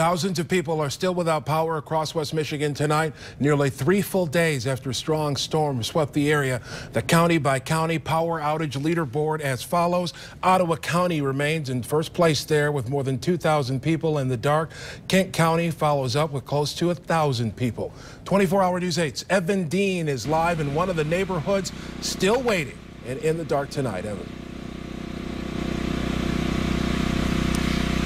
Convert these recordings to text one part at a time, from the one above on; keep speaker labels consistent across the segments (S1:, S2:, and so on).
S1: Thousands of people are still without power across West Michigan tonight, nearly 3 full days after a strong storm swept the area. The county-by-county power outage leaderboard as follows. Ottawa County remains in first place there with more than 2,000 people in the dark. Kent County follows up with close to 1,000 people. 24-hour News 8's Evan Dean is live in one of the neighborhoods still waiting and in the dark tonight. Evan.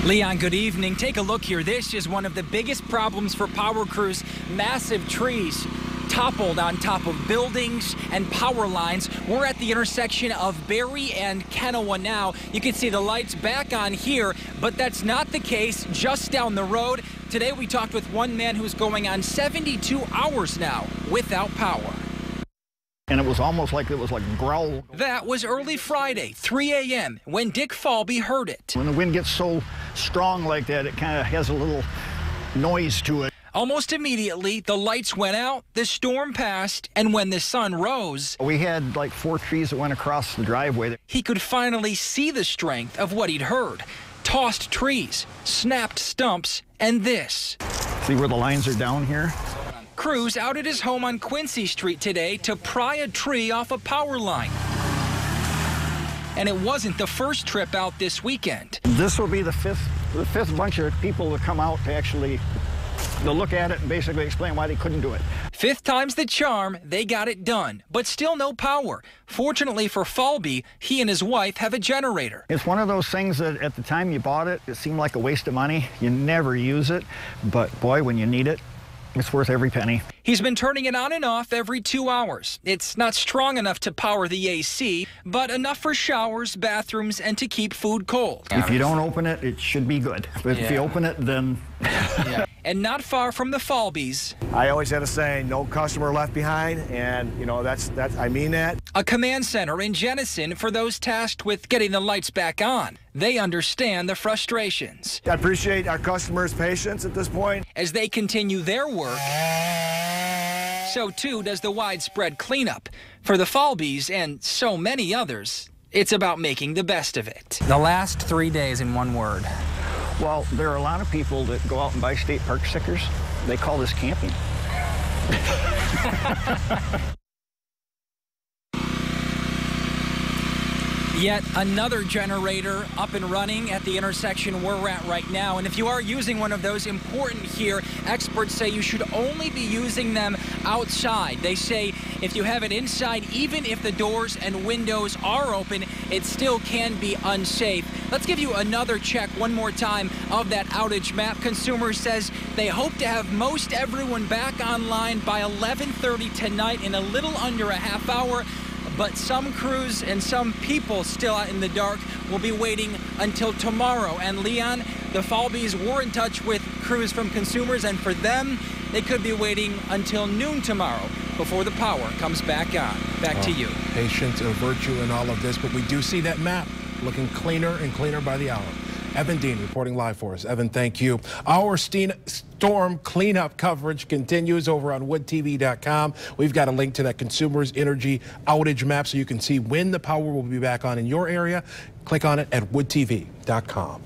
S2: Leon, good evening. Take a look here. This is one of the biggest problems for power crews. Massive trees toppled on top of buildings and power lines. We're at the intersection of Berry and Kennewa now. You can see the lights back on here, but that's not the case just down the road. Today we talked with one man who's going on 72 hours now without power.
S3: And it was almost like a growl.
S2: That was early Friday, 3 a.m., when Dick Falby heard it.
S3: When the wind gets so strong like that, it kind of has a little noise to it.
S2: Almost immediately, the lights went out, the storm passed, and when the sun rose,
S3: we had like 4 trees that went across the driveway.
S2: He could finally see the strength of what he'd heard. Tossed trees, snapped stumps, and this.
S3: See where the lines are down here?
S2: Crews out at his home on Quincy Street today to pry a tree off a power line. And it wasn't the first trip out this weekend.
S3: This will be the fifth bunch of people that come out to actually look at it and basically explain why they couldn't do it.
S2: 5th time's the charm, they got it done, but still no power. Fortunately for Falby, he and his wife have a generator.
S3: It's one of those things that at the time you bought it, it seemed like a waste of money. You never use it, but boy, when you need it, it's worth every penny.
S2: He's been turning it on and off every 2 hours. It's not strong enough to power the AC, but enough for showers, bathrooms, and to keep food cold.
S3: If you don't open it, it should be good. But if you open it, then...
S2: And not far from the Falbys.
S4: I always had a saying, no customer left behind, and you know, I mean that.
S2: A command center in Jenison for those tasked with getting the lights back on. They understand the frustrations.
S4: I appreciate our customers' patience at this point.
S2: As they continue their work, so too does the widespread cleanup. For the Falbys and so many others, it's about making the best of it. The last 3 days in one word.
S3: Well, there are a lot of people that go out and buy state park stickers. They call this camping.
S2: Yet another generator up and running at the intersection we're at right now. And if you are using one of those, important here, experts say you should only be using them outside. They say if you have it inside, even if the doors and windows are open, it still can be unsafe. Let's give you another check one more time of that outage map. Consumers says they hope to have most everyone back online by 11:30 tonight, in a little under a half hour. But some crews and some people still out in the dark will be waiting until tomorrow. And Leon, the Falbys were in touch with crews from Consumers, and for them, they could be waiting until noon tomorrow before the power comes back on. Back to you.
S1: Patience, a virtue in all of this, but we do see that map looking cleaner and cleaner by the hour. Evan Dean reporting live for us. Evan, thank you. Our storm cleanup coverage continues over on woodtv.com. We've got a link to that Consumers Energy outage map so you can see when the power will be back on in your area. Click on it at woodtv.com.